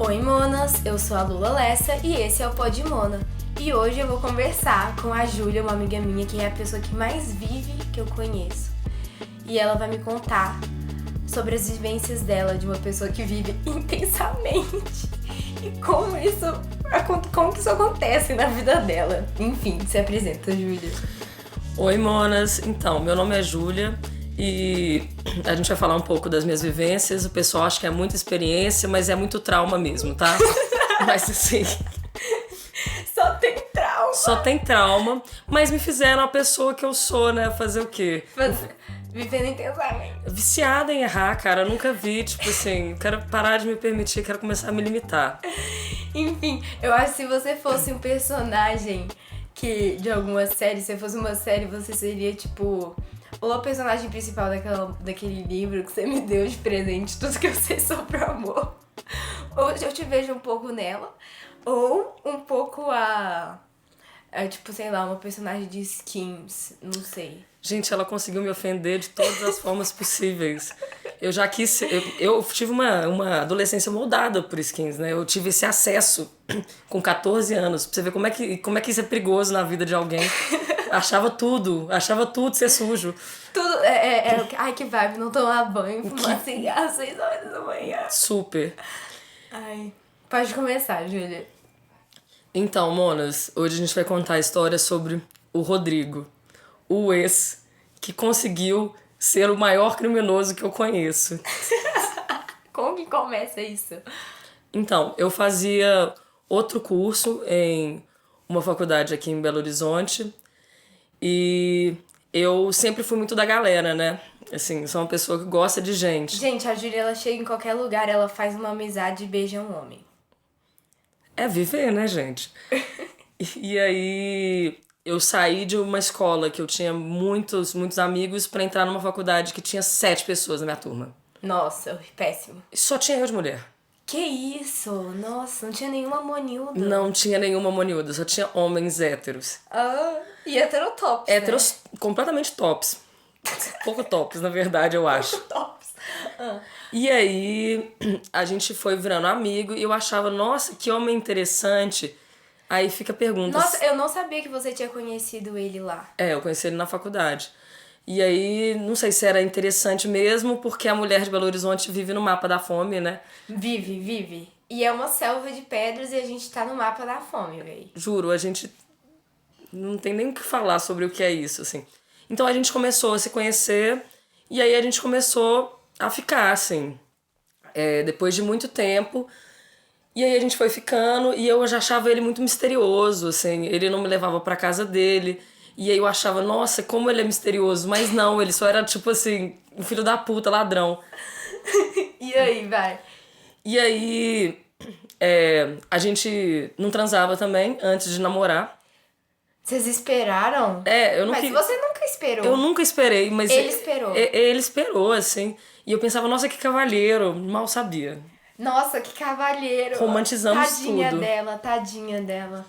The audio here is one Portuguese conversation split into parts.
Oi, monas! Eu sou a Lula Lessa e esse é o Pod Mona. E hoje eu vou conversar com a Júlia, uma amiga minha que é a pessoa que mais vive que eu conheço. E ela vai me contar sobre as vivências dela, de uma pessoa que vive intensamente. E como que isso acontece na vida dela. Enfim, se apresenta, Júlia. Oi, monas! Então, meu nome é Júlia e a gente vai falar um pouco das minhas vivências. O pessoal acha que é muita experiência, mas é muito trauma mesmo, tá? Mas assim... Só tem trauma. Só tem trauma, mas me fizeram a pessoa que eu sou, né? Fazer o quê? Vivendo intensamente. Viciada em errar, cara. Eu nunca vi, tipo assim, quero parar de me permitir, quero começar a me limitar. Enfim, eu acho que se você fosse um personagem de alguma série, se fosse uma série, você seria, tipo, ou a personagem principal daquele livro que você me deu de presente, tudo que eu sei sobre o amor. Ou eu te vejo um pouco nela, ou um pouco tipo, sei lá, uma personagem de Skins, não sei. Gente, ela conseguiu me ofender de todas as formas possíveis. Eu já quis... Eu tive uma adolescência moldada por skins, né? Eu tive esse acesso com 14 anos. Pra você ver como é que isso é perigoso na vida de alguém. Achava tudo ser sujo. Tudo, ai, que vibe, não tomar banho, fumar cigarro às 6 horas da manhã. Super. Ai, pode começar, Júlia. Então, monas, hoje a gente vai contar a história sobre o Rodrigo. O ex que conseguiu ser o maior criminoso que eu conheço. Como que começa isso? Então, eu fazia outro curso em uma faculdade aqui em Belo Horizonte e eu sempre fui muito da galera, né? Assim, sou uma pessoa que gosta de gente. Gente, a Júlia, ela chega em qualquer lugar, ela faz uma amizade e beija um homem. É viver, né, gente? E aí... Eu saí de uma escola que eu tinha muitos amigos pra entrar numa faculdade que tinha 7 pessoas na minha turma. Nossa, péssimo. E só tinha eu de mulher. Que isso? Nossa, não tinha nenhuma monilda. Não tinha nenhuma moniuda, só tinha homens héteros. Ah, e heterotops, Héteros né? completamente tops. Pouco tops, na verdade, eu acho. Tops. Ah. E aí, a gente foi virando amigo e eu achava, nossa, que homem interessante. Aí fica a pergunta... Nossa, eu não sabia que você tinha conhecido ele lá. Eu conheci ele na faculdade. E aí, não sei se era interessante mesmo, porque a mulher de Belo Horizonte vive no mapa da fome, né? Vive. E é uma selva de pedras e a gente tá no mapa da fome, véi. Juro, a gente não tem nem o que falar sobre o que é isso, assim. Então a gente começou a se conhecer e aí a gente começou a ficar, assim. Depois de muito tempo... E aí a gente foi ficando e eu já achava ele muito misterioso, assim. Ele não me levava pra casa dele. E aí eu achava, nossa, como ele é misterioso. Mas não, ele só era, tipo assim, um filho da puta, ladrão. E aí, vai? E aí a gente não transava também antes de namorar. Vocês esperaram? Eu não Mas você nunca esperou. Eu nunca esperei, mas... Ele esperou. Ele esperou, assim. E eu pensava, nossa, que cavalheiro. Mal sabia. Nossa, que cavalheiro. Romantizamos tadinha tudo. Tadinha dela.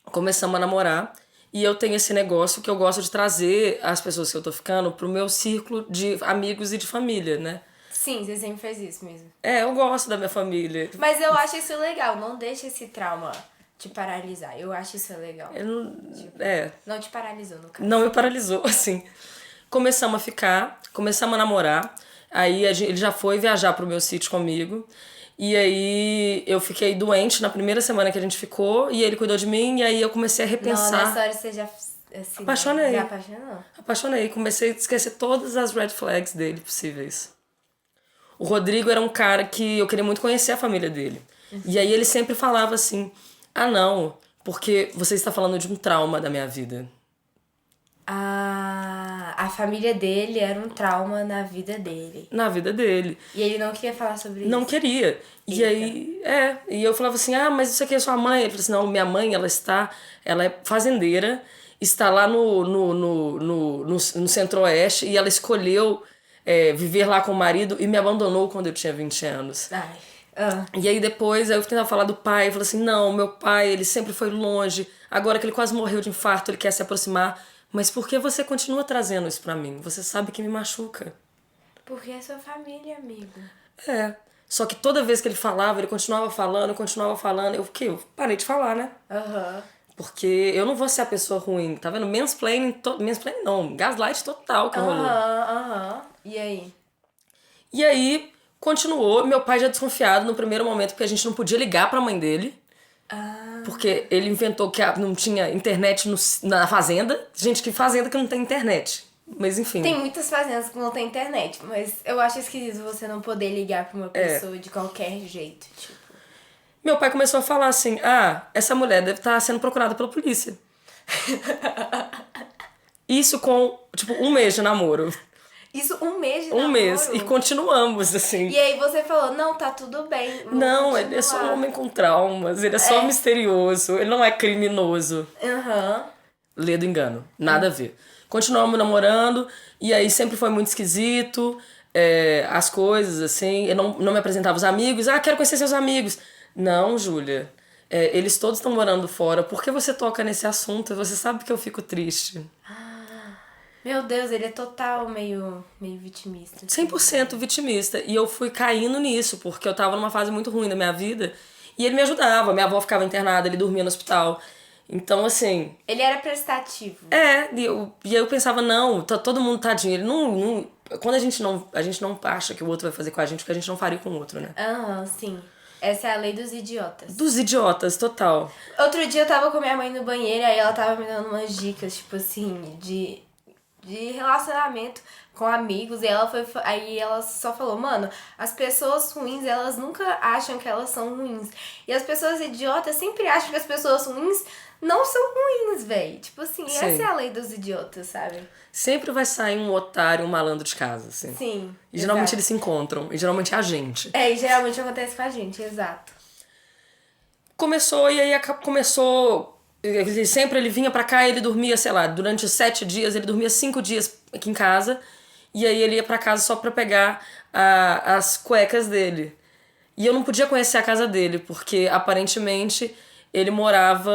Começamos a namorar e eu tenho esse negócio que eu gosto de trazer as pessoas que eu tô ficando pro meu círculo de amigos e de família, né? Sim, você sempre faz isso mesmo. Eu gosto da minha família. Mas eu acho isso legal, não deixa esse trauma te paralisar. Eu acho isso legal. Não te paralisou, no caso. Não me paralisou, assim. Começamos a ficar, começamos a namorar. Aí ele já foi viajar pro meu sítio comigo. E aí eu fiquei doente na primeira semana que a gente ficou e ele cuidou de mim e aí eu comecei a repensar. Não, nessa hora você já... Assim, apaixonei. Já apaixonou? Apaixonei. Comecei a esquecer todas as red flags dele possíveis. O Rodrigo era um cara que eu queria muito conhecer a família dele. Uhum. E aí ele sempre falava assim, não, porque você está falando de um trauma da minha vida. A família dele era um trauma na vida dele. Na vida dele. E ele não queria falar sobre isso? Não queria. E aí, e eu falava assim, mas isso aqui é sua mãe? Ele falou assim, não, minha mãe, ela é fazendeira, está lá no Centro-Oeste e ela escolheu viver lá com o marido e me abandonou quando eu tinha 20 anos. E aí depois eu tentava falar do pai, eu falei assim, não, meu pai, ele sempre foi longe, agora que ele quase morreu de infarto, ele quer se aproximar. Mas por que você continua trazendo isso pra mim? Você sabe que me machuca. Porque é sua família, amigo. Só que toda vez que ele falava, ele continuava falando, continuava falando. Eu parei de falar, né? Aham. Porque eu não vou ser a pessoa ruim, tá vendo? Mansplaining não, gaslight total que rolou. Aham. E aí? E aí, continuou, meu pai já desconfiado no primeiro momento, porque a gente não podia ligar pra mãe dele. Porque ele inventou que não tinha internet na fazenda. Gente, que fazenda que não tem internet. Mas enfim. Tem muitas fazendas que não tem internet, mas eu acho esquisito você não poder ligar pra uma pessoa de qualquer jeito, tipo. Meu pai começou a falar assim, essa mulher deve estar sendo procurada pela polícia. Isso com, tipo, 1 mês de namoro. Isso 1 mês de 1 namoro? mês. E continuamos, assim. E aí você falou, não, tá tudo bem. Não, ele é só um homem com traumas. Ele é só misterioso. Ele não é criminoso. Aham. Lê do engano. Nada a ver. Continuamos namorando. E aí sempre foi muito esquisito. As coisas, assim. Eu não me apresentava os amigos. Quero conhecer seus amigos. Não, Júlia. Eles todos estão morando fora. Por que você toca nesse assunto? Você sabe que eu fico triste. Meu Deus, ele é total meio vitimista. 100% vitimista. E eu fui caindo nisso, porque eu tava numa fase muito ruim da minha vida. E ele me ajudava. Minha avó ficava internada, ele dormia no hospital. Então, assim... Ele era prestativo. E eu pensava, não, todo mundo tadinho. Ele não... Quando a gente não acha que o outro vai fazer com a gente, o que a gente não faria com o outro, né? Sim. Essa é a lei dos idiotas. Dos idiotas, total. Outro dia eu tava com minha mãe no banheiro, aí ela tava me dando umas dicas, tipo assim, de relacionamento com amigos, e aí ela só falou, mano, as pessoas ruins, elas nunca acham que elas são ruins. E as pessoas idiotas sempre acham que as pessoas ruins não são ruins, véi. Tipo assim, Sim. essa é a lei dos idiotas, sabe? Sempre vai sair um otário, um malandro de casa, assim. Sim. E geralmente exato. eles se encontram, e geralmente é a gente. E geralmente acontece com a gente, exato. Começou, e aí começou... Sempre ele vinha pra cá e ele dormia, sei lá, durante 7 dias, ele dormia 5 dias aqui em casa. E aí ele ia pra casa só pra pegar as cuecas dele. E eu não podia conhecer a casa dele, porque aparentemente ele morava...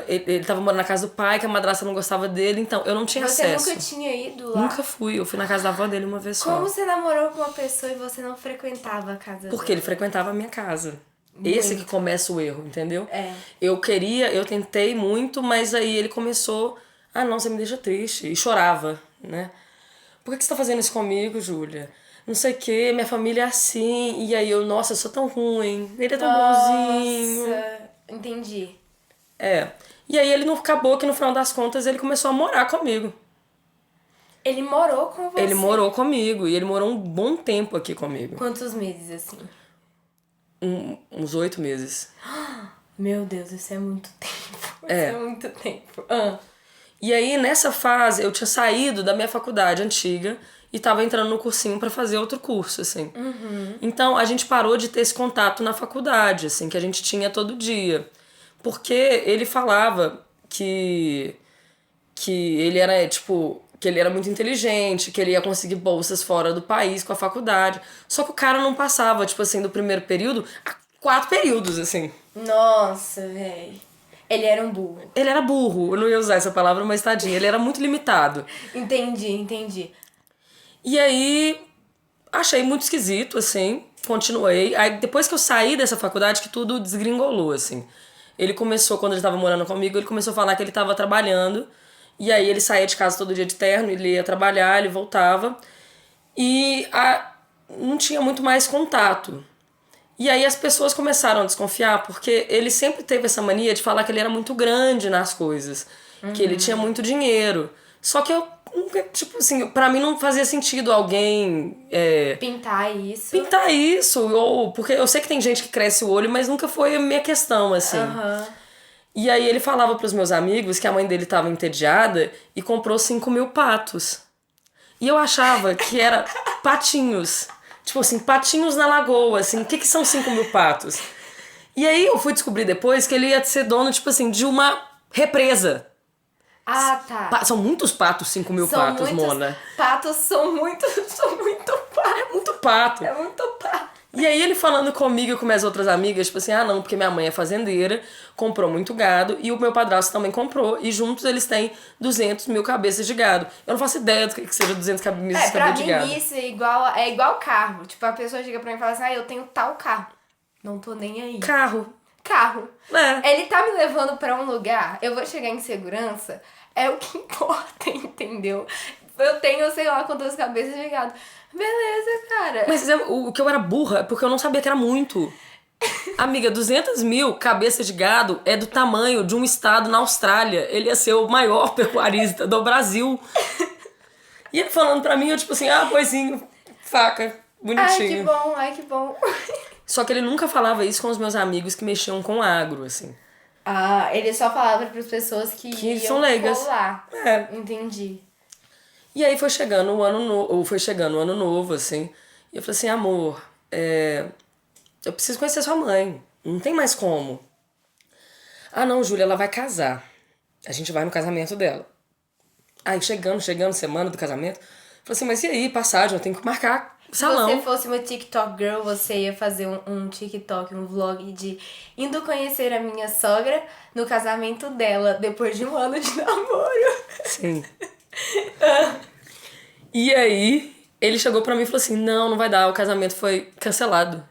Ele tava morando na casa do pai, que a madrasta não gostava dele, então eu não tinha acesso. Você nunca tinha ido lá? Nunca fui, eu fui na casa da avó dele uma vez só. Como você namorou com uma pessoa e você não frequentava a casa Porque dela? ele frequentava a minha casa. Esse que começa o erro, entendeu? Eu tentei muito, mas aí ele começou... não, você me deixa triste. E chorava, né? Por que você tá fazendo isso comigo, Júlia? Não sei o quê, minha família é assim. E aí nossa, eu sou tão ruim. Ele é tão bonzinho. Nossa, entendi. E aí ele acabou que no final das contas ele começou a morar comigo. Ele morou com você? Ele morou comigo. E ele morou um bom tempo aqui comigo. Quantos meses, assim? Uns 8 meses. Meu Deus, isso é muito tempo. Isso é muito tempo. E aí, nessa fase, eu tinha saído da minha faculdade antiga e tava entrando no cursinho pra fazer outro curso, assim. Então, a gente parou de ter esse contato na faculdade, assim, que a gente tinha todo dia. Porque ele falava que ele era, tipo... que ele era muito inteligente, que ele ia conseguir bolsas fora do país com a faculdade. Só que o cara não passava, tipo assim, do primeiro período a 4 períodos, assim. Nossa, véi. Ele era um burro. Ele era burro, eu não ia usar essa palavra, mas tadinho, ele era muito limitado. Entendi. E aí, achei muito esquisito, assim, continuei. Aí, depois que eu saí dessa faculdade, que tudo desgringolou, assim. Ele começou, quando ele tava morando comigo, ele começou a falar que ele tava trabalhando. E aí ele saía de casa todo dia de terno, ele ia trabalhar, ele voltava. E não tinha muito mais contato. E aí as pessoas começaram a desconfiar, porque ele sempre teve essa mania de falar que ele era muito grande nas coisas. Que ele tinha muito dinheiro. Só que eu nunca, tipo assim, pra mim não fazia sentido alguém... Pintar isso, ou... Porque eu sei que tem gente que cresce o olho, mas nunca foi a minha questão, assim. E aí ele falava pros meus amigos que a mãe dele tava entediada e comprou 5.000 patos. E eu achava que era patinhos. Tipo assim, patinhos na lagoa, assim. O que são 5.000 patos? E aí eu fui descobrir depois que ele ia ser dono, tipo assim, de uma represa. Tá. São muitos patos, 5.000 patos, Mona. Patos são muito patos. É muito pato. É muito pato. E aí ele falando comigo e com minhas outras amigas, tipo assim, ah não, porque minha mãe é fazendeira, comprou muito gado, e o meu padrasto também comprou, e juntos eles têm 200 mil cabeças de gado. Eu não faço ideia do que seja 200 cabeças de gado. Pra mim isso é igual carro. Tipo, a pessoa chega pra mim e fala assim, eu tenho tal carro. Não tô nem aí. Carro. É. Ele tá me levando pra um lugar, eu vou chegar em segurança, é o que importa, entendeu? Eu tenho, sei lá, quantas cabeças de gado. Beleza, cara. Mas o que eu era burra é porque eu não sabia que era muito. Amiga, 200 mil cabeças de gado é do tamanho de um estado na Austrália. Ele ia ser o maior pecuarista do Brasil. E ele falando pra mim, eu tipo assim, boizinho, faca, bonitinho. Ai, que bom. Só que ele nunca falava isso com os meus amigos que mexiam com agro, assim. Ele só falava pras pessoas que iam são leigas. Colar. É. Entendi. E aí foi chegando o ano novo, assim. E eu falei assim, amor, eu preciso conhecer sua mãe. Não tem mais como. Ah, não, Júlia, ela vai casar. A gente vai no casamento dela. Aí chegando, semana do casamento. Falei assim, mas e aí, passagem? Eu tenho que marcar salão. Se você fosse uma TikTok girl, você ia fazer um TikTok, um vlog de indo conhecer a minha sogra no casamento dela, depois de um ano de namoro. Sim. E aí, ele chegou pra mim e falou assim, não vai dar, o casamento foi cancelado.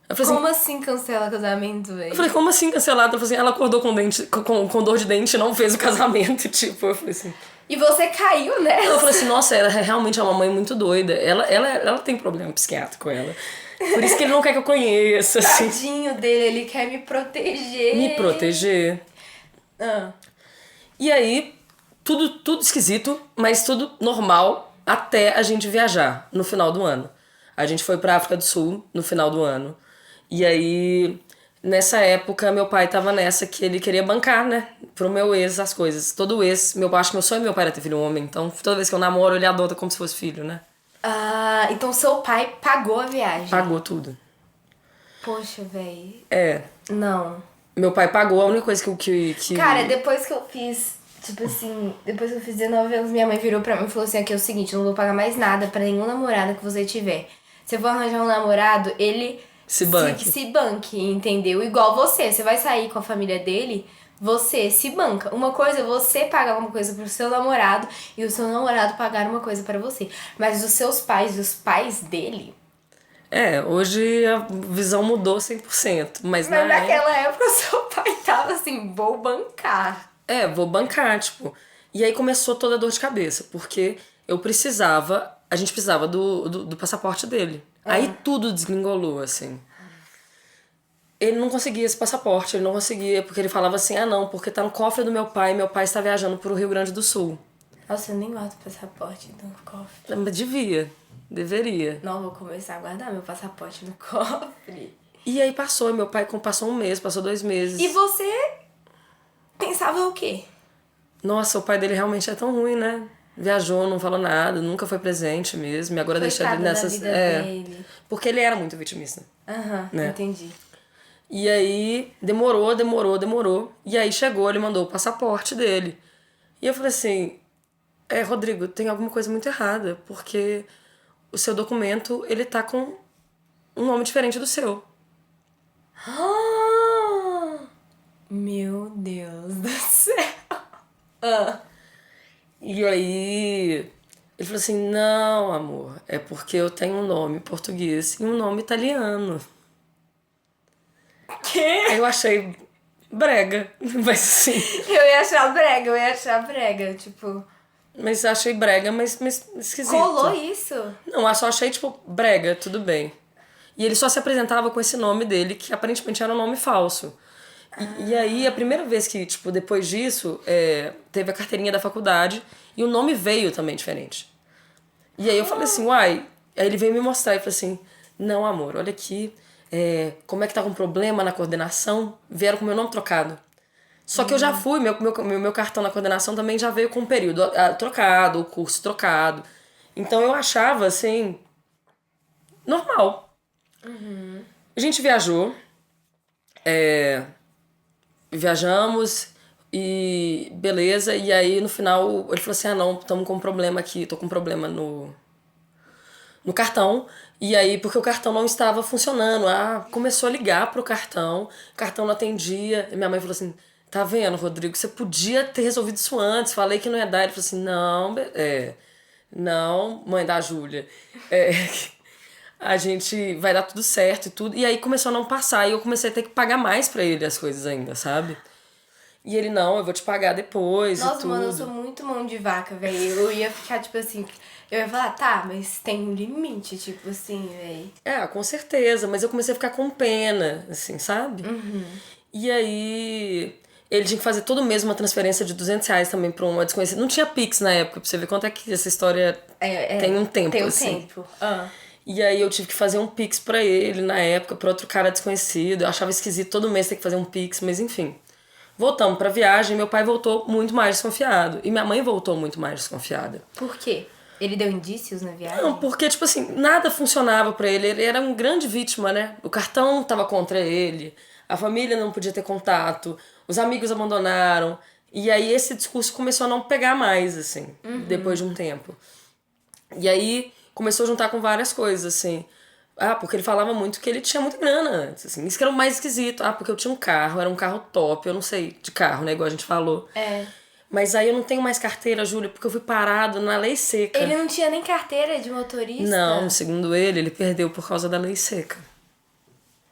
Eu falei como assim cancela casamento, velho? Eu falei, como assim cancelado? Ela falou assim, ela acordou com dor de dente e não fez o casamento, tipo, eu falei assim... E você caiu nessa? Eu falei assim, nossa, ela realmente é uma mãe muito doida. Ela tem problema psiquiátrico, ela. Por isso que ele não quer que eu conheça, assim. Tadinho dele, ele quer me proteger. Me proteger. E aí, tudo esquisito, mas tudo normal até a gente viajar no final do ano. A gente foi pra África do Sul no final do ano. E aí, nessa época, meu pai tava nessa que ele queria bancar, né? Pro meu ex as coisas. Todo ex, acho que meu sonho é meu pai era ter filho homem. Então, toda vez que eu namoro, ele adota como se fosse filho, né? Então seu pai pagou a viagem? Pagou tudo. Poxa, véi. Não. Meu pai pagou, a única coisa que... Cara, depois que eu fiz... Tipo assim, depois que eu fiz 19 anos, minha mãe virou pra mim e falou assim, aqui é o seguinte, eu não vou pagar mais nada pra nenhum namorado que você tiver. Se eu for arranjar um namorado, ele... Se banque, entendeu? Igual você vai sair com a família dele, você se banca. Uma coisa é você pagar uma coisa pro seu namorado e o seu namorado pagar uma coisa pra você. Mas os seus pais, os pais dele... hoje a visão mudou 100%. Mas naquela época o seu pai tava assim, vou bancar. Vou bancar, tipo... E aí começou toda a dor de cabeça, porque a gente precisava do passaporte dele. Aí tudo desgringolou, assim. Ele não conseguia esse passaporte, ele não conseguia, porque ele falava assim, não, porque tá no cofre do meu pai está viajando pro Rio Grande do Sul. Nossa, eu nem guardo o passaporte no cofre. Mas deveria. Não, vou começar a guardar meu passaporte no cofre. E aí meu pai passou 1 mês, passou 2 meses. E você pensava o quê? Nossa, o pai dele realmente é tão ruim, né? Viajou, não falou nada, nunca foi presente mesmo. E agora deixa ele nessas. Vida dele. Porque ele era muito vitimista. Né? Entendi. E aí demorou. E aí chegou, ele mandou o passaporte dele. E eu falei assim, Rodrigo, tem alguma coisa muito errada, porque o seu documento, ele tá com um nome diferente do seu. Meu Deus do céu. E aí ele falou assim, não, amor, é porque eu tenho um nome português e um nome italiano. Quê? Aí eu achei brega, mas assim... Eu ia achar brega, tipo... Mas achei brega, mas esquisito. Colou isso? Não, eu só achei, tipo, brega, tudo bem. E ele só se apresentava com esse nome dele, que aparentemente era um nome falso. E aí, a primeira vez que, tipo, depois disso, teve a carteirinha da faculdade e o nome veio também diferente. E aí eu falei assim, uai... Aí ele veio me mostrar e falou assim, não, amor, olha aqui, como é que tá com problema na coordenação? Vieram com o meu nome trocado. Só que eu já fui, meu cartão na coordenação também já veio com o período trocado, o curso trocado. Então eu achava, assim, normal. A gente viajou, viajamos e beleza, e aí no final ele falou assim, não, estamos com um problema aqui, tô com um problema no no cartão. E aí, porque o cartão não estava funcionando. Começou a ligar pro cartão, o cartão não atendia. E minha mãe falou assim, tá vendo, Rodrigo, você podia ter resolvido isso antes. Falei que não ia dar. Ele falou assim, não, mãe da Júlia. A gente vai dar tudo certo e tudo. E aí começou a não passar. E eu comecei a ter que pagar mais pra ele as coisas ainda, sabe? E ele, não, eu vou te pagar depois. Nossa, e tudo. mano, eu sou muito mão de vaca, velho. Eu ia ficar, tipo assim... Eu ia falar, tá, mas tem um limite, tipo assim, velho. Com certeza. Mas eu comecei a ficar com pena, assim, sabe? Uhum. E aí... Ele tinha que fazer todo mês uma transferência de R$200 também pra uma desconhecida. Não tinha Pix na época, pra você ver quanto é que essa história tem um tempo, tem um assim. tempo. E aí eu tive que fazer um Pix pra ele na época, pra outro cara desconhecido. Eu achava esquisito todo mês ter que fazer um Pix, mas enfim. Voltamos pra viagem, meu pai voltou muito mais desconfiado. E minha mãe voltou muito mais desconfiada. Por quê? Ele deu indícios na viagem? Não, porque, tipo assim, nada funcionava pra ele. Ele era um grande vítima, né? O cartão tava contra ele, a família não podia ter contato, os amigos abandonaram. E aí esse discurso começou a não pegar mais, assim, depois de um tempo. E aí começou a juntar com várias coisas, assim. Porque ele falava muito que ele tinha muita grana antes, assim. Isso que era o mais esquisito. Porque eu tinha um carro, era um carro top, eu não sei de carro, né? Igual a gente falou. Mas aí eu não tenho mais carteira, Júlia, porque eu fui parado na lei seca. Ele não tinha nem carteira de motorista? Não, segundo ele perdeu por causa da lei seca.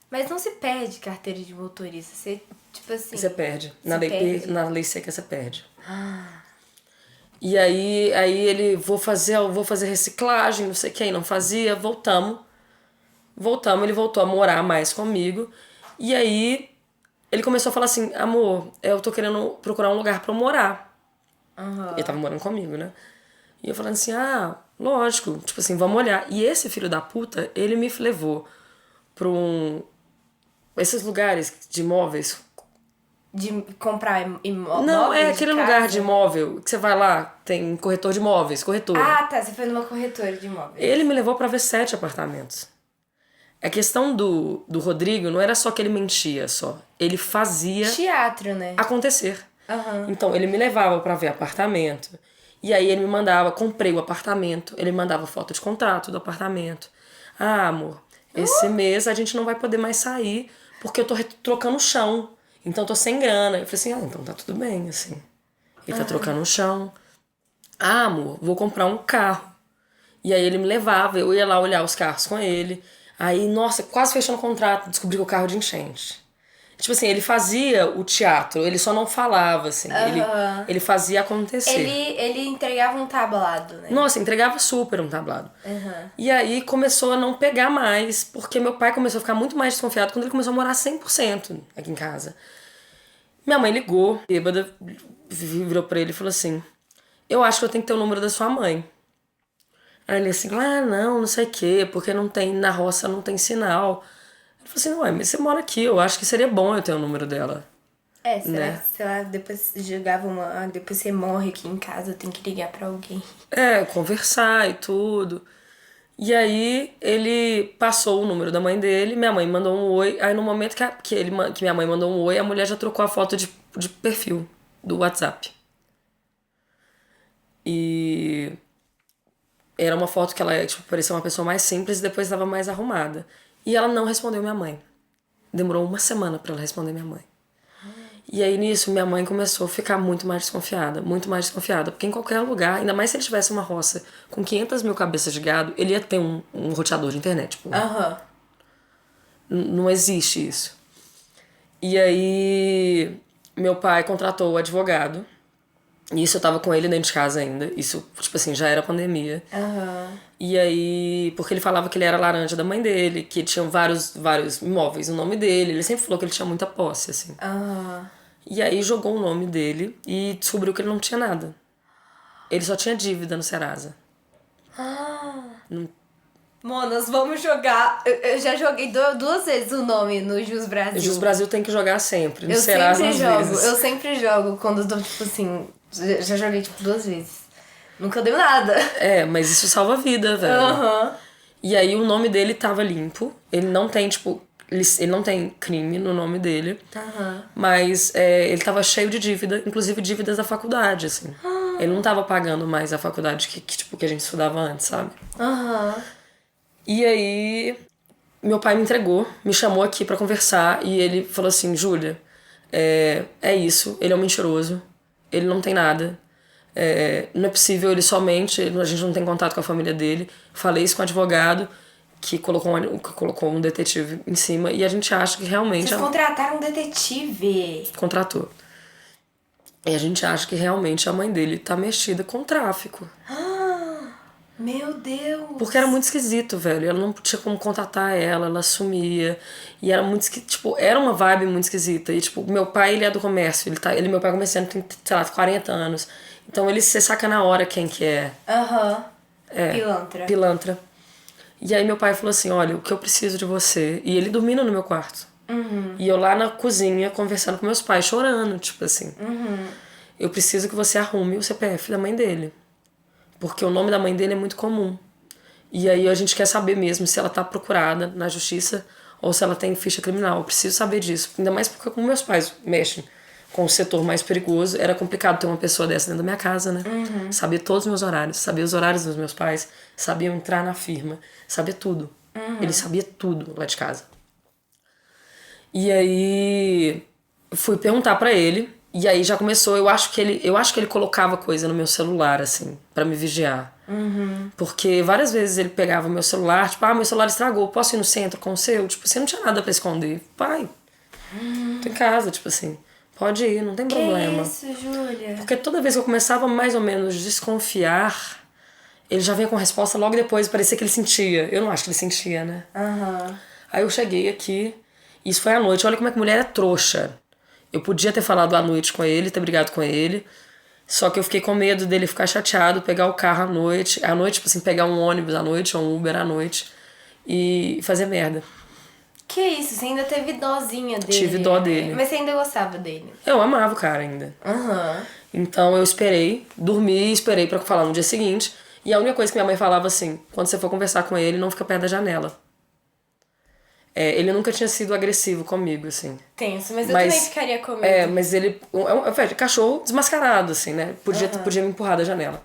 Mas não se perde carteira de motorista, você, tipo assim... Você perde. Na lei seca você perde. Ah. E aí ele, vou fazer reciclagem, não sei quem, não fazia, voltamos, ele voltou a morar mais comigo. E aí ele começou a falar assim, amor, eu tô querendo procurar um lugar pra eu morar. Ele tava morando comigo, né? E eu falando assim, lógico, tipo assim, vamos olhar. E esse filho da puta, ele me levou pra esses lugares de imóveis. De comprar imóveis? Não, é aquele lugar de imóvel que você vai lá, tem corretor de imóveis, corretor. Tá, você foi numa corretora de imóveis. Ele me levou pra ver 7 apartamentos. A questão do Rodrigo não era só que ele mentia só. Ele fazia... Teatro, né? Acontecer. Então, ele me levava pra ver apartamento. E aí ele me mandava, comprei o apartamento. Ele me mandava foto de contrato do apartamento. Amor, esse mês a gente não vai poder mais sair porque eu tô trocando o chão. Então eu tô sem grana. Eu falei assim, então tá tudo bem, assim. Ele tá trocando o chão. Amor, vou comprar um carro. E aí ele me levava, eu ia lá olhar os carros com ele. Aí, nossa, quase fechando o contrato, descobri que o carro de enchente. Tipo assim, ele fazia o teatro, ele só não falava, assim. Ele fazia acontecer. Ele entregava um tablado, né? Nossa, entregava super um tablado. E aí começou a não pegar mais, porque meu pai começou a ficar muito mais desconfiado quando ele começou a morar 100% aqui em casa. Minha mãe ligou, bêbada, virou pra ele e falou assim, eu acho que eu tenho que ter o número da sua mãe. Aí ele assim, não sei o quê, porque não tem, na roça não tem sinal. Ele falou assim, ué, mas você mora aqui, eu acho que seria bom eu ter o número dela. Será que, sei lá, depois jogava depois você morre aqui em casa, eu tenho que ligar pra alguém. Conversar e tudo. E aí ele passou o número da mãe dele, minha mãe mandou um oi, aí no momento que minha mãe mandou um oi, a mulher já trocou a foto de perfil do WhatsApp. E... era uma foto que ela, tipo, parecia uma pessoa mais simples e depois estava mais arrumada. E ela não respondeu minha mãe. Demorou 1 semana pra ela responder minha mãe. E aí, nisso, minha mãe começou a ficar muito mais desconfiada. Muito mais desconfiada. Porque em qualquer lugar, ainda mais se ele tivesse uma roça com 500 mil cabeças de gado, ele ia ter um roteador de internet. Tipo, não existe isso. E aí, meu pai contratou o advogado. E isso eu tava com ele dentro de casa ainda. Isso, tipo assim, já era pandemia. E aí, porque ele falava que ele era laranja da mãe dele, que tinha vários imóveis no nome dele. Ele sempre falou que ele tinha muita posse, assim. E aí jogou o nome dele e descobriu que ele não tinha nada. Ele só tinha dívida no Serasa. Monas, vamos jogar. Eu já joguei 2 vezes o nome no Jus Brasil. Jus Brasil tem que jogar sempre. No eu Serasa, sempre jogo. vezes. Eu sempre jogo quando eu tô, tipo assim. Já joguei, tipo, 2 vezes. Nunca deu nada. Mas isso salva a vida, velho. E aí o nome dele tava limpo. Ele não tem, tipo... Ele não tem crime no nome dele. Mas ele tava cheio de dívida. Inclusive dívidas da faculdade, assim. Ele não tava pagando mais a faculdade que a gente estudava antes, sabe? E aí, meu pai me entregou, me chamou aqui pra conversar e ele falou assim, Júlia, é isso, ele é um mentiroso, ele não tem nada, não é possível, ele somente, a gente não tem contato com a família dele. Falei isso com o advogado, que colocou um detetive em cima, e a gente acha que realmente... Vocês contrataram um detetive? Contratou. E a gente acha que realmente a mãe dele tá mexida com tráfico. Meu Deus! Porque era muito esquisito, velho. Ela não tinha como contatar ela sumia. E era muito esquisito. Tipo, era uma vibe muito esquisita. E, tipo, meu pai, ele é do comércio. Meu pai é comerciante, tem, sei lá, 40 anos. Então você saca na hora quem que é. Aham. Pilantra. Pilantra. E aí meu pai falou assim, olha, o que eu preciso de você... E ele dormindo no meu quarto. E eu lá na cozinha, conversando com meus pais, chorando, tipo assim. Eu preciso que você arrume o CPF da mãe dele. Porque o nome da mãe dele é muito comum. E aí a gente quer saber mesmo se ela tá procurada na justiça ou se ela tem ficha criminal. Eu preciso saber disso. Ainda mais porque como meus pais mexem com o setor mais perigoso, era complicado ter uma pessoa dessa dentro da minha casa, né? Sabia todos os meus horários, sabia os horários dos meus pais, sabia entrar na firma, sabia tudo. Ele sabia tudo lá de casa. E aí fui perguntar pra ele, e aí já começou, eu acho que ele colocava coisa no meu celular, assim, pra me vigiar. Porque várias vezes ele pegava meu celular, tipo, meu celular estragou, posso ir no centro com o seu? Tipo, você não tinha nada pra esconder. Pai, tô em casa, tipo assim, pode ir, não tem problema. Que isso, Júlia? Porque toda vez que eu começava mais ou menos a desconfiar, ele já vinha com a resposta logo depois, parecia que ele sentia. Eu não acho que ele sentia, né? Aí eu cheguei aqui, isso foi à noite, olha como é que mulher é trouxa. Eu podia ter falado à noite com ele, ter brigado com ele, só que eu fiquei com medo dele ficar chateado, pegar o carro à noite, tipo assim, pegar um ônibus à noite ou um Uber à noite e fazer merda. Que isso? Você ainda teve dózinha dele? Tive dó dele. Mas você ainda gostava dele? Eu amava o cara ainda. Então eu esperei, dormi e esperei pra falar no dia seguinte. E a única coisa que minha mãe falava assim, quando você for conversar com ele, não fica perto da janela. Ele nunca tinha sido agressivo comigo, assim. Tenso, mas eu também ficaria com medo. Mas ele... cachorro desmascarado, assim, né? Podia me empurrar da janela.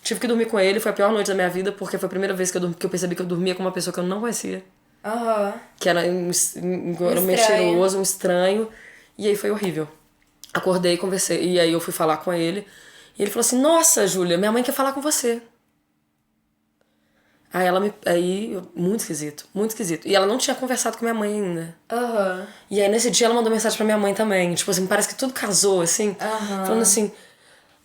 Tive que dormir com ele, foi a pior noite da minha vida, porque foi a primeira vez que eu percebi que eu dormia com uma pessoa que eu não conhecia. Que era um meio cheiroso, um estranho. E aí foi horrível. Acordei, conversei, e aí eu fui falar com ele. E ele falou assim, nossa, Júlia, minha mãe quer falar com você. Muito esquisito, muito esquisito. E ela não tinha conversado com minha mãe ainda. E aí nesse dia ela mandou mensagem pra minha mãe também. Tipo assim, parece que tudo casou, assim. Falando assim,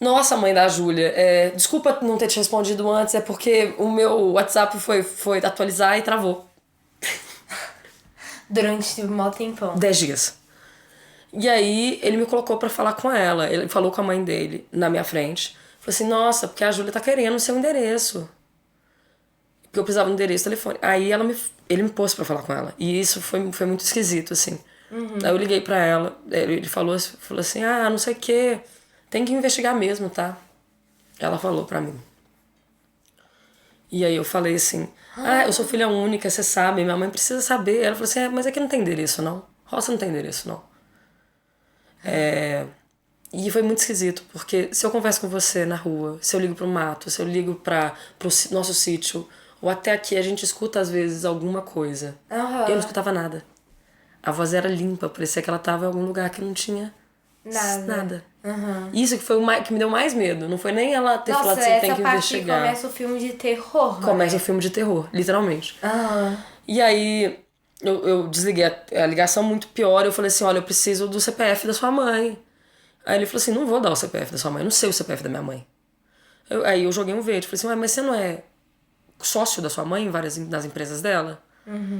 nossa, mãe da Júlia, desculpa não ter te respondido antes, é porque o meu WhatsApp foi atualizar e travou. Durante um mau tempão. 10 dias. E aí ele me colocou pra falar com ela. Ele falou com a mãe dele na minha frente. Falou assim, nossa, porque a Júlia tá querendo o seu endereço. Porque eu precisava do endereço, telefone. Aí ele me pôs pra falar com ela. E isso foi muito esquisito, assim. Aí eu liguei pra ela, ele falou assim, não sei o quê, tem que investigar mesmo, tá? Ela falou pra mim. E aí eu falei assim, eu sou filha única, você sabe, minha mãe precisa saber. Ela falou assim, mas aqui não tem endereço, não. Roça não tem endereço, não. E foi muito esquisito, porque se eu converso com você na rua, se eu ligo pro mato, se eu ligo pro nosso sítio, ou até aqui a gente escuta às vezes alguma coisa. Eu não escutava nada. A voz era limpa, parecia que ela tava em algum lugar que não tinha nada. Isso que foi que me deu mais medo. Não foi nem ela ter falado assim, tem que investigar. Começa o filme de terror. Começa o filme de terror, literalmente. E aí eu desliguei a ligação muito pior. Eu falei assim, olha, eu preciso do CPF da sua mãe. Aí ele falou assim, não vou dar o CPF da sua mãe, não sei o CPF da minha mãe. Aí eu joguei um verde, falei assim, mas você não é sócio da sua mãe nas empresas dela?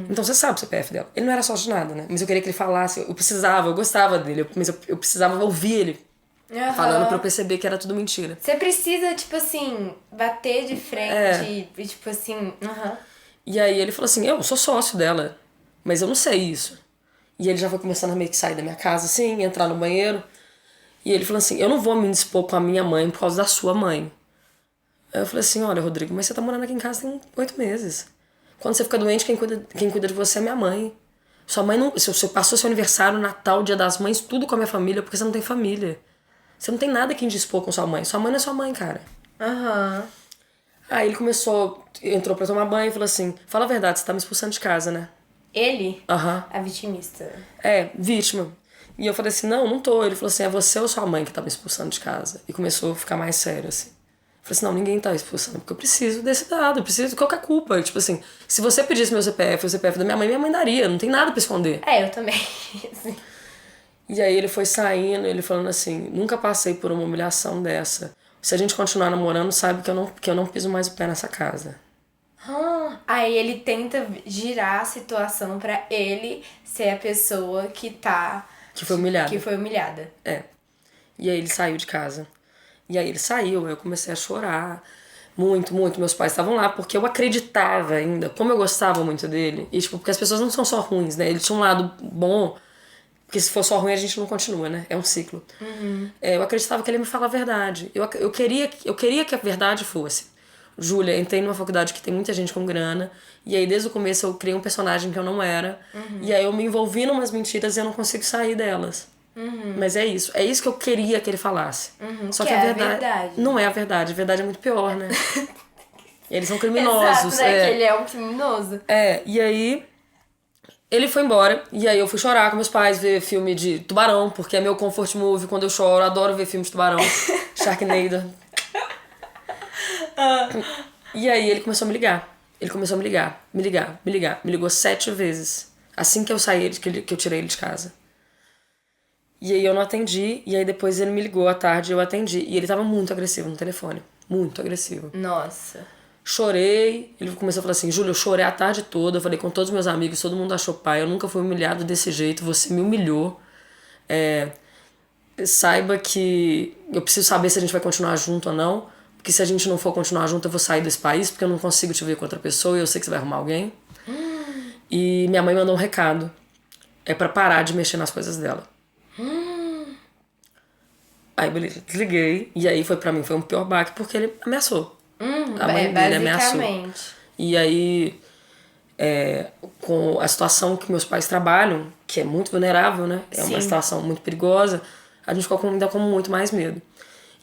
Então você sabe o CPF dela. Ele não era sócio de nada, né? Mas eu queria que ele falasse, eu gostava dele, mas eu precisava ouvir ele falando pra eu perceber que era tudo mentira. Você precisa, tipo assim, bater de frente e tipo assim... E aí ele falou assim, eu sou sócio dela, mas eu não sei isso. E ele já foi começando a meio que sair da minha casa, assim, entrar no banheiro. E ele falou assim, eu não vou me indispor com a minha mãe por causa da sua mãe. Aí eu falei assim, olha, Rodrigo, mas você tá morando aqui em casa tem 8 meses. Quando você fica doente, quem cuida de você é minha mãe. Sua mãe não... Você passou seu aniversário, Natal, Dia das Mães, tudo com a minha família, porque você não tem família. Você não tem nada que indispor com sua mãe. Sua mãe não é sua mãe, cara. Aí ele entrou pra tomar banho e falou assim, fala a verdade, você tá me expulsando de casa, né? Ele? Aham. A vitimista. Vítima. E eu falei assim, não tô. Ele falou assim, é você ou sua mãe que tá me expulsando de casa? E começou a ficar mais sério, assim. Eu falei assim, não, ninguém tá expulsando, porque eu preciso desse dado, eu preciso de qualquer culpa. Tipo assim, se você pedisse meu CPF, o CPF da minha mãe daria, não tem nada pra esconder. Eu também. E aí ele foi saindo, ele falando assim, nunca passei por uma humilhação dessa. Se a gente continuar namorando, sabe que eu não piso mais o pé nessa casa. Aí ele tenta girar a situação pra ele ser a pessoa que tá... Que foi humilhada. Que foi humilhada. E aí ele saiu de casa. E aí ele saiu, eu comecei a chorar. Muito, muito. Meus pais estavam lá porque eu acreditava ainda, como eu gostava muito dele. E, tipo, porque as pessoas não são só ruins, né? Ele tinha um lado bom, porque se for só ruim a gente não continua, né? É um ciclo. Eu acreditava que ele me falava a verdade. Eu queria que a verdade fosse. Júlia, entrei numa faculdade que tem muita gente com grana. E aí, desde o começo, eu criei um personagem que eu não era. E aí eu me envolvi numas mentiras e eu não consigo sair delas. Mas é isso que eu queria que ele falasse. Só que a verdade não é a verdade é muito pior, né? Eles são criminosos. Exato, né? Que ele é um criminoso. E aí ele foi embora, e aí eu fui chorar com meus pais, ver filme de tubarão, porque é meu comfort movie, quando eu choro, eu adoro ver filme de tubarão. Sharknado. E aí ele começou a me ligar. Me ligou 7 vezes. Assim que eu saí, que eu tirei ele de casa. E aí eu não atendi, e aí depois ele me ligou à tarde e eu atendi. E ele tava muito agressivo no telefone. Muito agressivo. Nossa. Chorei, ele começou a falar assim, Júlia, eu chorei a tarde toda, eu falei com todos os meus amigos, todo mundo achou pai, eu nunca fui humilhado desse jeito, você me humilhou. Saiba que eu preciso saber se a gente vai continuar junto ou não, porque se a gente não for continuar junto eu vou sair desse país, porque eu não consigo te ver com outra pessoa e eu sei que você vai arrumar alguém. E minha mãe mandou um recado, pra parar de mexer nas coisas dela. Aí beleza, desliguei, e aí pra mim foi um pior baque porque ele ameaçou. A mãe dele ameaçou. E aí, com a situação que meus pais trabalham, que é muito vulnerável, né? É uma situação muito perigosa, a gente ficou ainda com muito mais medo.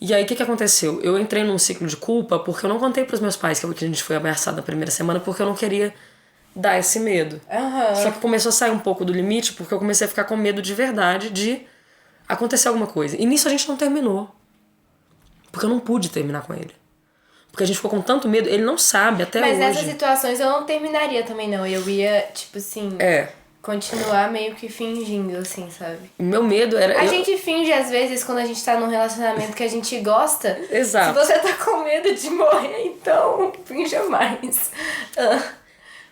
E aí, o que aconteceu? Eu entrei num ciclo de culpa porque eu não contei pros meus pais que a gente foi ameaçado na primeira semana porque eu não queria dar esse medo. Só que começou a sair um pouco do limite porque eu comecei a ficar com medo de verdade de acontecer alguma coisa. E nisso a gente não terminou. Porque eu não pude terminar com ele. Porque a gente ficou com tanto medo, ele não sabe até hoje. Mas nessas situações eu não terminaria também, não. Eu ia, tipo assim, continuar meio que fingindo, assim, sabe? O meu medo era... A gente finge, às vezes, quando a gente tá num relacionamento que a gente gosta. Exato. Se você tá com medo de morrer, então finja mais.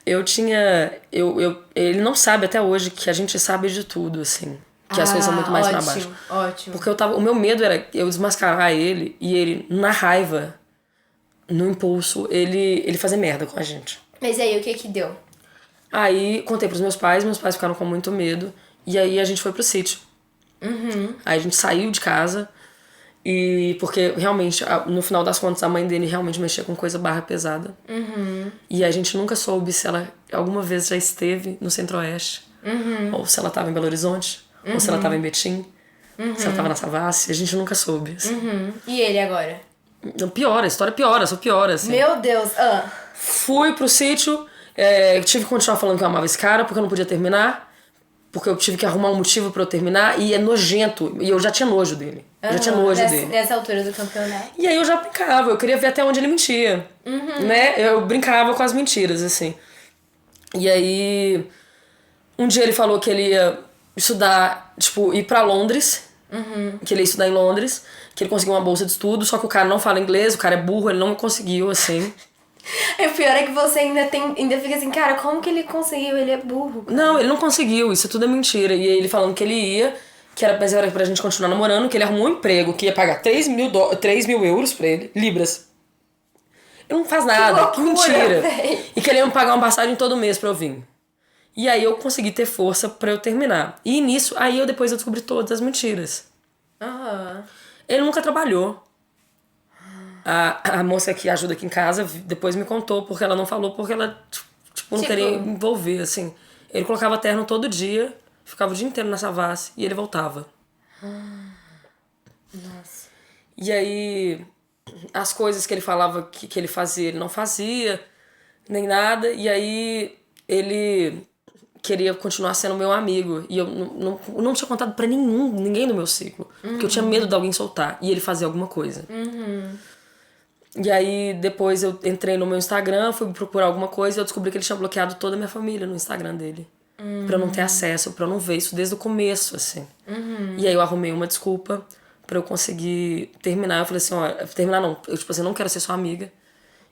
Ele não sabe até hoje que a gente sabe de tudo, assim. Que as coisas são muito mais pra baixo. Ótimo. Porque o meu medo era eu desmascarar ele e ele, na raiva, no impulso, ele fazer merda com a gente. Mas aí, o que deu? Aí, contei pros meus pais ficaram com muito medo. E aí, a gente foi pro sítio. Aí, a gente saiu de casa. E porque, realmente, no final das contas, a mãe dele realmente mexia com coisa barra pesada. E a gente nunca soube se ela alguma vez já esteve no Centro-Oeste. Ou se ela tava em Belo Horizonte. Ou se ela tava em Betim. Se ela tava na Savassi. A gente nunca soube. Assim. E ele agora? Não, piora, a história piora, só piora, assim. Meu Deus, Fui pro sítio, tive que continuar falando que eu amava esse cara, porque eu não podia terminar. Porque eu tive que arrumar um motivo pra eu terminar, e é nojento. E eu já tinha nojo dele. Nessa altura do campeonato. E aí eu já brincava, eu queria ver até onde ele mentia. Né? Eu brincava com as mentiras, assim. E aí, um dia ele falou que ele ia estudar, tipo, ir pra Londres. Que ele ia estudar em Londres, que ele conseguiu uma bolsa de estudo, só que o cara não fala inglês, o cara é burro, ele não conseguiu, assim. O pior é que você ainda fica assim, cara, como que ele conseguiu? Ele é burro. Cara. Não, ele não conseguiu, isso tudo é mentira. E aí ele falando que ele ia, mas era pra gente continuar namorando, que ele arrumou um emprego, que ia pagar 3 mil euros pra ele, libras. Ele não faz nada, que mentira. Véi. E que ele ia me pagar uma passagem todo mês pra eu vir. E aí eu consegui ter força pra eu terminar. E nisso, aí depois eu descobri todas as mentiras. Ele nunca trabalhou. A moça que ajuda aqui em casa depois me contou, porque ela não falou, porque ela não queria envolver, assim. Ele colocava terno todo dia, ficava o dia inteiro na Savassi e ele voltava. Nossa. E aí, as coisas que ele falava que ele fazia, ele não fazia, nem nada. E aí ele queria continuar sendo meu amigo. E eu não tinha contado pra ninguém do meu ciclo. Porque eu tinha medo de alguém soltar e ele fazer alguma coisa. E aí depois eu entrei no meu Instagram, fui procurar alguma coisa e eu descobri que ele tinha bloqueado toda a minha família no Instagram dele. Pra eu não ter acesso, pra eu não ver isso desde o começo, assim. E aí eu arrumei uma desculpa pra eu conseguir terminar. Eu falei assim, ó, terminar não, eu tipo assim, não quero ser sua amiga.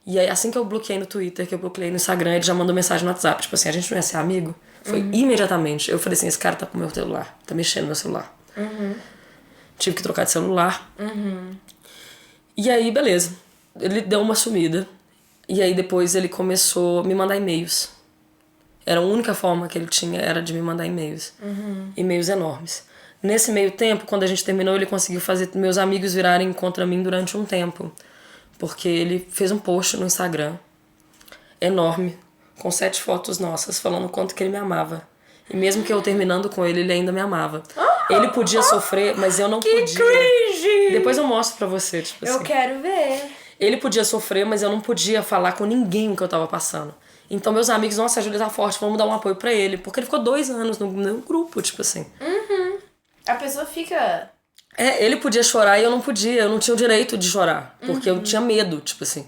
E aí assim que eu bloqueei no Twitter, que eu bloqueei no Instagram, ele já mandou mensagem no WhatsApp, tipo assim, a gente não ia ser amigo? Foi imediatamente. Eu falei assim, esse cara tá com o meu celular, tá mexendo no meu celular. Tive que trocar de celular. E aí, beleza. Ele deu uma sumida. E aí depois ele começou a me mandar e-mails. Era a única forma que ele tinha, era de me mandar e-mails. E-mails enormes. Nesse meio tempo, quando a gente terminou, ele conseguiu fazer meus amigos virarem contra mim durante um tempo. Porque ele fez um post no Instagram enorme, com 7 fotos nossas, falando o quanto que ele me amava. E mesmo que eu terminando com ele, ele ainda me amava. Ele podia sofrer, mas eu não podia. Cringe! Depois eu mostro pra você, tipo assim. Eu quero ver. Ele podia sofrer, mas eu não podia falar com ninguém o que eu tava passando. Então meus amigos, nossa, a Júlia tá forte, vamos dar um apoio pra ele. Porque ele ficou 2 anos no grupo, tipo assim. A pessoa fica... Ele podia chorar e eu não podia, eu não tinha o direito de chorar. Porque eu tinha medo, tipo assim.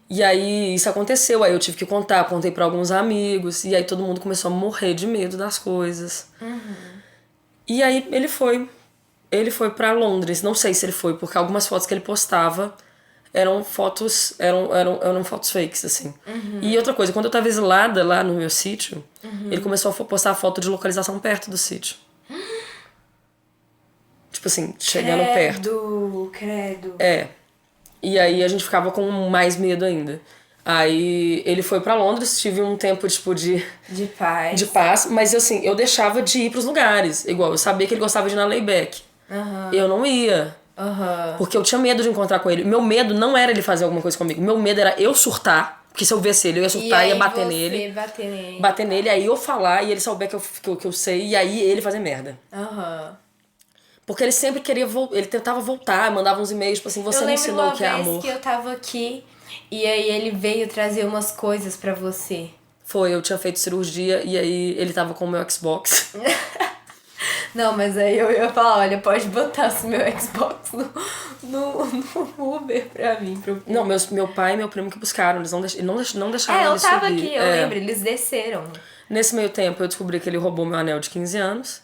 E aí isso aconteceu, aí eu tive que contei pra alguns amigos. E aí todo mundo começou a morrer de medo das coisas. E aí ele foi pra Londres, não sei se ele foi, porque algumas fotos que ele postava eram fotos fakes, assim. E outra coisa, quando eu tava exilada lá no meu sítio, ele começou a postar foto de localização perto do sítio. Tipo assim, chegando perto. Credo. E aí a gente ficava com mais medo ainda. Aí ele foi pra Londres, tive um tempo, tipo, de paz. Mas assim, eu deixava de ir pros lugares. Igual, eu sabia que ele gostava de ir na Layback. Eu não ia. Porque eu tinha medo de encontrar com ele. Meu medo não era ele fazer alguma coisa comigo. Meu medo era eu surtar. Porque se eu visse ele, eu ia surtar e ia bater nele. Bater nele, aí eu falar e ele souber que eu sei. E aí ele fazer merda. Porque ele sempre queria ele tentava voltar, mandava uns e-mails, tipo assim, você me ensinou o que é amor. Eu lembro uma vez que eu tava aqui e aí ele veio trazer umas coisas pra você. Foi, eu tinha feito cirurgia e aí ele tava com o meu Xbox. Não, mas aí eu ia falar, olha, pode botar o meu Xbox no Uber pra mim. Não, meu pai e meu primo que buscaram, eles não deixaram ele subir. Eu tava aqui, eu lembro, eles desceram. Nesse meio tempo eu descobri que ele roubou meu anel de 15 anos.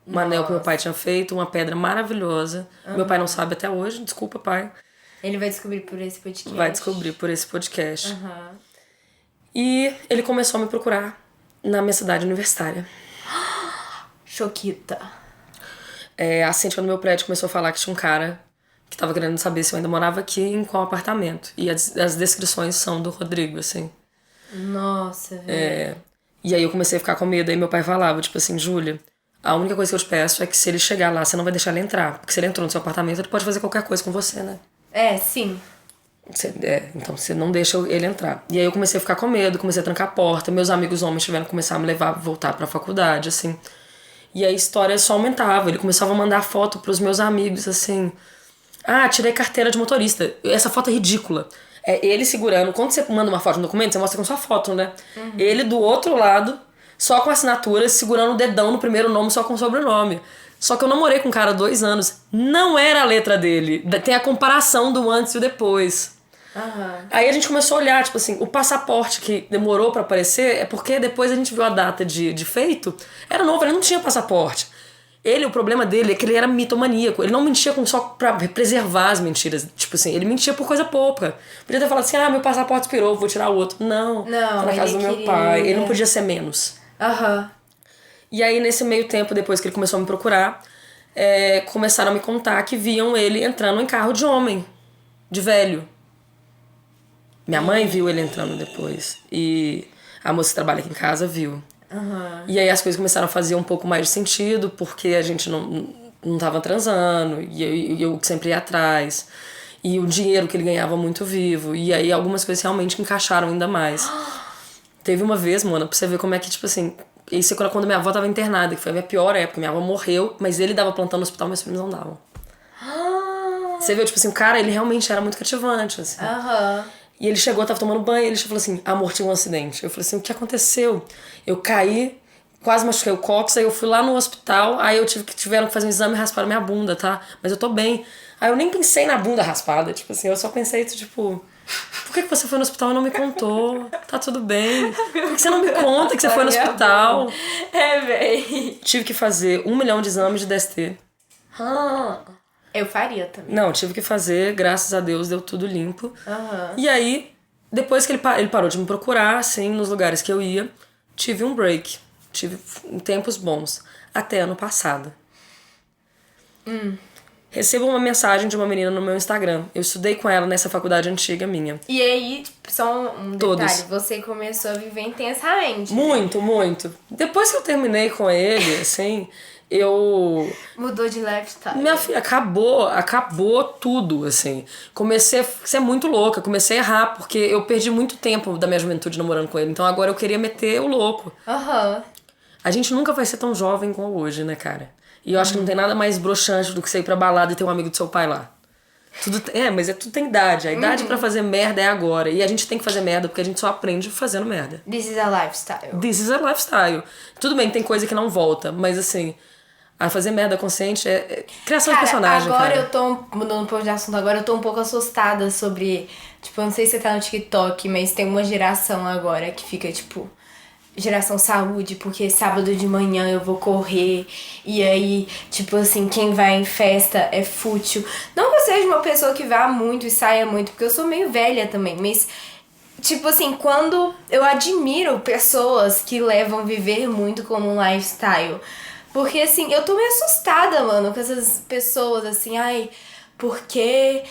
Um anel que meu pai tinha feito, uma pedra maravilhosa. Meu pai não sabe até hoje, desculpa, pai. Ele vai descobrir por esse podcast. Vai descobrir por esse podcast. E ele começou a me procurar na minha cidade universitária. Choquita. A síndica do meu prédio começou a falar que tinha um cara que tava querendo saber se eu ainda morava aqui e em qual apartamento. E as descrições são do Rodrigo, assim. Nossa, velho. E aí eu comecei a ficar com medo. Aí meu pai falava, tipo assim, Júlia, a única coisa que eu te peço é que se ele chegar lá, você não vai deixar ele entrar. Porque se ele entrou no seu apartamento, ele pode fazer qualquer coisa com você, né? Sim. Então você não deixa ele entrar. E aí eu comecei a ficar com medo, comecei a trancar a porta. Meus amigos homens tiveram que começar a me levar, voltar pra faculdade, assim. E a história só aumentava. Ele começava a mandar foto pros meus amigos, assim. Tirei carteira de motorista. Essa foto é ridícula. Ele segurando. Quando você manda uma foto no documento, você mostra com sua foto, né? Ele do outro lado, só com assinatura, segurando o dedão no primeiro nome, só com o sobrenome. Só que eu namorei com um cara há 2 anos. Não era a letra dele. Tem a comparação do antes e o depois. Aí a gente começou a olhar, tipo assim, o passaporte que demorou pra aparecer é porque depois a gente viu a data de feito. Era novo, ele não tinha passaporte. O problema dele é que ele era mitomaníaco. Ele não mentia só pra preservar as mentiras. Tipo assim, ele mentia por coisa pouca. Podia ter falado assim, meu passaporte expirou, vou tirar o outro. Não, tá na casa do meu pai. Ele não podia ser menos. E aí, nesse meio tempo, depois que ele começou a me procurar, começaram a me contar que viam ele entrando em carro de homem, de velho. Minha mãe viu ele entrando depois. E a moça que trabalha aqui em casa viu. E aí as coisas começaram a fazer um pouco mais de sentido, porque a gente não tava transando, e eu sempre ia atrás. E o dinheiro que ele ganhava muito vivo. E aí algumas coisas realmente encaixaram ainda mais. Teve uma vez, mano, pra você ver como é que, tipo assim... Isso é quando minha avó tava internada, que foi a minha pior época. Minha avó morreu, mas ele dava plantão no hospital, meus filhos não davam. Você viu, tipo assim, o cara, ele realmente era muito cativante, assim. E ele chegou, tava tomando banho, e ele falou assim, amor, tive um acidente. Eu falei assim, o que aconteceu? Eu caí, quase machuquei o cóccix, aí eu fui lá no hospital, aí tiveram que fazer um exame e rasparam minha bunda, tá? Mas eu tô bem. Aí eu nem pensei na bunda raspada, tipo assim, eu só pensei, tipo... Por que você foi no hospital e não me contou? Tá tudo bem. Por que você não me conta que você foi no hospital? Véi. Tive que fazer 1 milhão de exames de DST. Eu faria também. Não, tive que fazer, graças a Deus, deu tudo limpo. E aí, depois que ele parou de me procurar, assim, nos lugares que eu ia, tive um break. Tive tempos bons. Até ano passado. Recebo uma mensagem de uma menina no meu Instagram. Eu estudei com ela nessa faculdade antiga minha. E aí, só um detalhe, você começou a viver intensamente. Muito, né? Muito. Depois que eu terminei com ele, assim, eu... Mudou de lifestyle. Minha filha, acabou tudo, assim. Comecei a ser muito louca, comecei a errar, porque eu perdi muito tempo da minha juventude namorando com ele. Então agora eu queria meter o louco. A gente nunca vai ser tão jovem como hoje, né, cara? E eu acho que não tem nada mais broxante do que você ir pra balada e ter um amigo do seu pai lá. Mas tudo tem idade. A idade pra fazer merda é agora. E a gente tem que fazer merda porque a gente só aprende fazendo merda. This is a lifestyle. This is a lifestyle. Tudo bem, tem coisa que não volta, mas assim, a fazer merda consciente é criação de personagem, agora cara. Eu tô, mudando um pouco de assunto, agora eu tô um pouco assustada sobre, tipo, eu não sei se você tá no TikTok, mas tem uma geração agora que fica, tipo... Geração saúde, porque sábado de manhã eu vou correr. E aí, tipo assim, quem vai em festa é fútil. Não que eu seja uma pessoa que vá muito e saia muito, porque eu sou meio velha também. Mas, tipo assim, quando eu admiro pessoas que levam viver muito como um lifestyle. Porque assim, eu tô meio assustada, mano, com essas pessoas assim, ai, porque...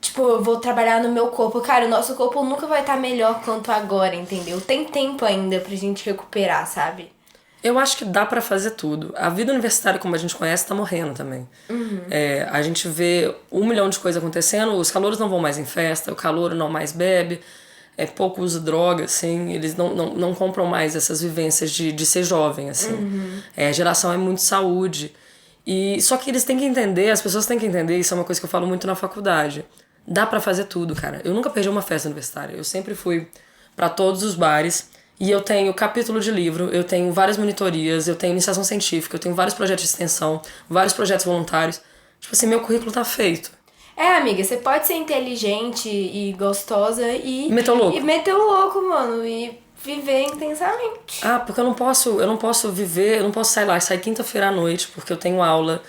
Tipo, eu vou trabalhar no meu corpo. Cara, o nosso corpo nunca vai estar melhor quanto agora, entendeu? Tem tempo ainda pra gente recuperar, sabe? Eu acho que dá pra fazer tudo. A vida universitária, como a gente conhece, tá morrendo também. A gente vê 1 milhão de coisas acontecendo, os calouros não vão mais em festa, o calouro não mais bebe, pouco usa droga, assim, eles não compram mais essas vivências de ser jovem, assim. A geração é muito saúde. Só que eles têm que entender, as pessoas têm que entender, isso é uma coisa que eu falo muito na faculdade. Dá pra fazer tudo, cara. Eu nunca perdi uma festa universitária. Eu sempre fui pra todos os bares. E eu tenho capítulo de livro, eu tenho várias monitorias, eu tenho iniciação científica, eu tenho vários projetos de extensão, vários projetos voluntários. Tipo assim, meu currículo tá feito. Amiga, você pode ser inteligente e gostosa e... Meter o louco. E meter o louco, mano. E viver intensamente. Porque eu não posso viver, eu não posso sair quinta-feira à noite, porque eu tenho aula...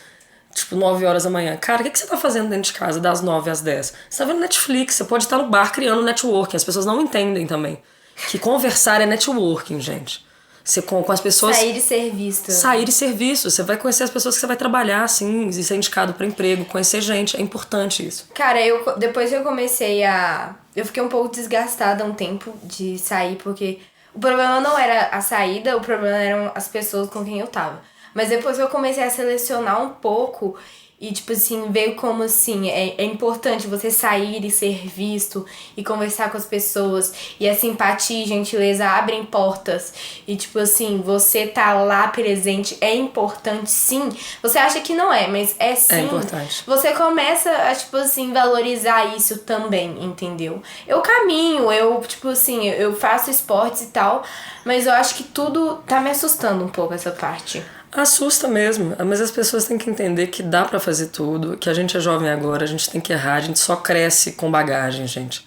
Tipo, 9 horas da manhã. Cara, o que você tá fazendo dentro de casa das 9 às 10? Você tá vendo Netflix, você pode estar no bar criando networking. As pessoas não entendem também. Que conversar é networking, gente. Você com as pessoas... Sair e ser visto. Sair e ser visto. Você vai conhecer as pessoas que você vai trabalhar, assim, e ser indicado pra emprego, conhecer gente. É importante isso. Cara, depois que eu comecei a... Eu fiquei um pouco desgastada um tempo de sair, porque o problema não era a saída, o problema eram as pessoas com quem eu tava. Mas depois que eu comecei a selecionar um pouco e, tipo assim, veio como assim, é importante você sair e ser visto e conversar com as pessoas. E a simpatia e gentileza abrem portas. E, tipo assim, você tá lá presente é importante, sim. Você acha que não é, mas é sim. É importante. Você começa a, tipo assim, valorizar isso também, entendeu? Eu caminho, tipo assim, eu faço esportes e tal, mas eu acho que tudo tá me assustando um pouco, essa parte. Assusta mesmo, mas as pessoas têm que entender que dá pra fazer tudo, que a gente é jovem agora, a gente tem que errar, a gente só cresce com bagagem, gente.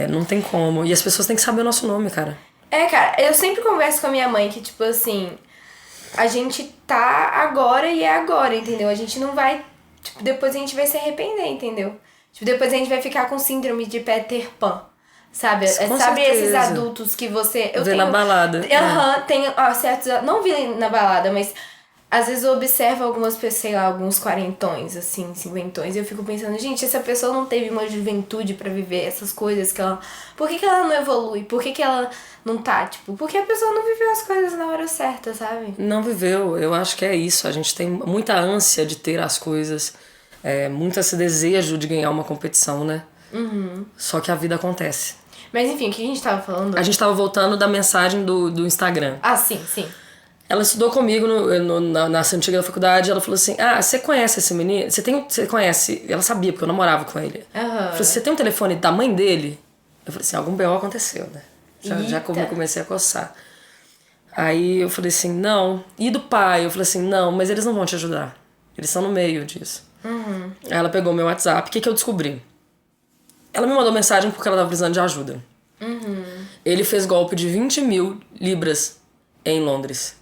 Não tem como. E as pessoas têm que saber o nosso nome, cara. Cara, eu sempre converso com a minha mãe que, tipo assim, a gente tá agora e é agora, entendeu? A gente não vai, tipo, depois a gente vai se arrepender, entendeu? Tipo, depois a gente vai ficar com síndrome de Peter Pan. Sabe? Com sabe certeza. Esses adultos que você... Vê na balada. Tenho certos... Não vi na balada, mas às vezes eu observo algumas pessoas, sei lá, alguns quarentões, assim, cinquentões, e eu fico pensando, gente, essa pessoa não teve uma juventude pra viver essas coisas que ela... Por que ela não evolui? Por que ela não tá, tipo... Porque a pessoa não viveu as coisas na hora certa, sabe? Não viveu. Eu acho que é isso. A gente tem muita ânsia de ter as coisas, muito esse desejo de ganhar uma competição, né? Só que a vida acontece. Mas enfim, o que a gente tava falando? A gente tava voltando da mensagem do Instagram. Sim. Ela estudou comigo na antiga da faculdade. Ela falou assim, você conhece esse menino? Você conhece? Ela sabia, porque eu namorava com ele. Ela falou assim, você tem um telefone da mãe dele? Eu falei assim, algum B.O. aconteceu, né? Já comecei a coçar. Aí eu falei assim, não. E do pai? Eu falei assim, não, mas eles não vão te ajudar. Eles estão no meio disso. Aí ela pegou meu WhatsApp. O que eu descobri? Ela me mandou mensagem porque ela estava precisando de ajuda. Ele fez golpe de 20 mil libras em Londres.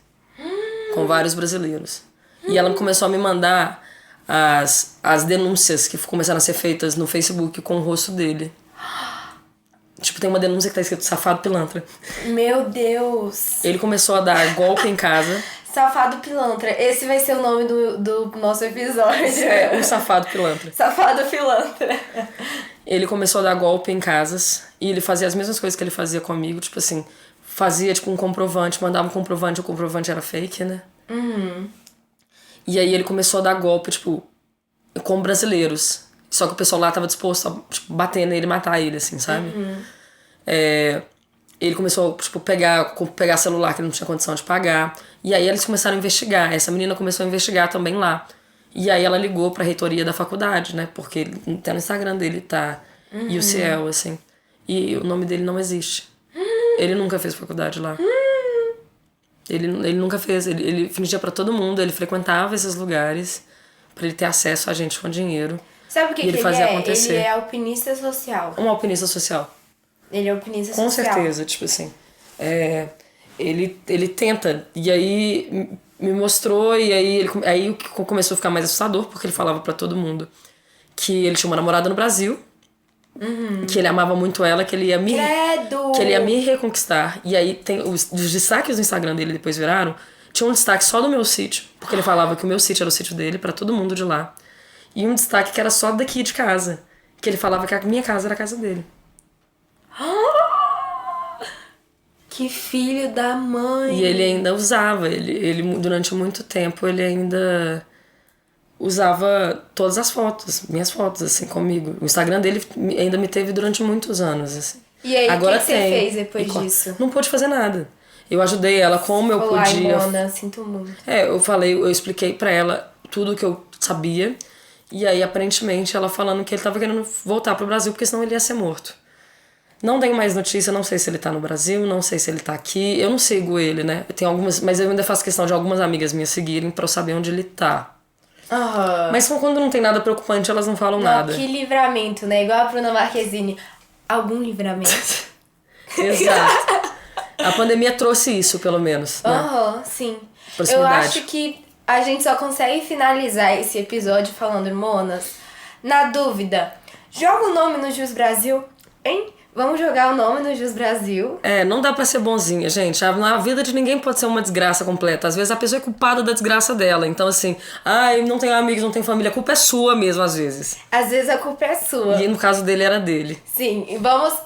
Com vários brasileiros. E ela começou a me mandar as denúncias que começaram a ser feitas no Facebook com o rosto dele. Tipo, tem uma denúncia que tá escrito Safado Pilantra. Meu Deus! Ele começou a dar golpe em casa. Safado Pilantra. Esse vai ser o nome do nosso episódio. Um Safado Pilantra. Safado Pilantra. Ele começou a dar golpe em casas. E ele fazia as mesmas coisas que ele fazia comigo. Tipo assim, fazia tipo um comprovante, mandava um comprovante, o comprovante era fake, né? E aí ele começou a dar golpe, tipo, com brasileiros. Só que o pessoal lá tava disposto a tipo, bater nele e matar ele, assim, sabe? Ele começou, tipo, pegar celular que ele não tinha condição de pagar. E aí eles começaram a investigar. Essa menina começou a investigar também lá. E aí ela ligou pra reitoria da faculdade, né? Porque até no Instagram dele tá UCL, assim. E o nome dele não existe. Ele nunca fez faculdade lá. Ele nunca fez. Ele fingia pra todo mundo. Ele frequentava esses lugares pra ele ter acesso a gente com dinheiro. Sabe o que ele fazia acontecer. Ele é alpinista social. Um alpinista social. Ele é alpinista com social. Com certeza, tipo assim. Ele tenta. E aí me mostrou. E aí começou a ficar mais assustador. Porque ele falava pra todo mundo que ele tinha uma namorada no Brasil. Que ele amava muito ela, que ele ia me reconquistar. E aí tem os destaques do Instagram dele depois viraram. Tinha um destaque só do meu sítio, porque ele falava que o meu sítio era o sítio dele pra todo mundo de lá. E um destaque que era só daqui de casa, que ele falava que a minha casa era a casa dele. Que filho da mãe! E ele ainda usava, ele durante muito tempo ele ainda usava todas as fotos, minhas fotos, assim, comigo. O Instagram dele ainda me teve durante muitos anos, assim. E aí, o que você fez depois disso? Não pude fazer nada. Eu ajudei ela como eu podia. Mona, sinto muito. Eu expliquei pra ela tudo que eu sabia. E aí, aparentemente, ela falando que ele tava querendo voltar pro Brasil, porque senão ele ia ser morto. Não tenho mais notícia, não sei se ele tá no Brasil, não sei se ele tá aqui. Eu não sigo ele, né? Tem algumas, mas eu ainda faço questão de algumas amigas minhas seguirem pra eu saber onde ele tá. Mas quando não tem nada preocupante, elas não falam nada. Que livramento, né? Igual a Bruna Marquezine. Algum livramento. Exato. A pandemia trouxe isso, pelo menos. Né? Sim. Eu acho que a gente só consegue finalizar esse episódio falando, Monas, na dúvida, joga o nome no Jus Brasil, hein? Vamos jogar o nome no Jus Brasil. Não dá pra ser bonzinha, gente. A vida de ninguém pode ser uma desgraça completa. Às vezes a pessoa é culpada da desgraça dela. Então, assim, não tenho amigos, não tenho família. A culpa é sua mesmo, às vezes. Às vezes a culpa é sua. E no caso dele, era dele. Sim,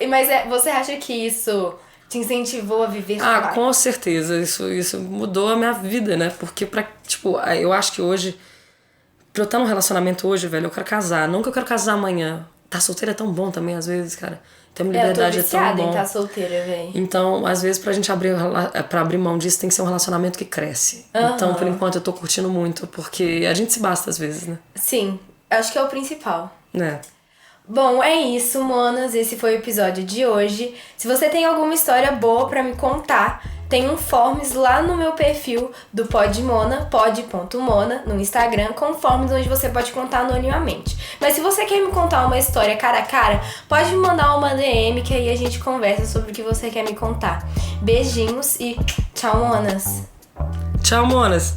mas você acha que isso te incentivou a viver claro? Com certeza. Isso mudou a minha vida, né? Porque, eu acho que hoje, pra eu estar num relacionamento hoje, velho, eu quero casar. Não que eu quero casar amanhã. Tá solteira é tão bom também, às vezes, cara. Ter uma liberdade é tão bom. Eu tô viciada em estar solteira, velho. Então, às vezes, pra gente abrir mão disso, tem que ser um relacionamento que cresce. Então, por enquanto, eu tô curtindo muito, porque a gente se basta às vezes, né? Sim, acho que é o principal. Bom, é isso, Monas. Esse foi o episódio de hoje. Se você tem alguma história boa pra me contar, tem um forms lá no meu perfil do Podmona, pod.mona, no Instagram, com forms onde você pode contar anonimamente. Mas se você quer me contar uma história cara a cara, pode me mandar uma DM que aí a gente conversa sobre o que você quer me contar. Beijinhos e tchau, Monas! Tchau, Monas!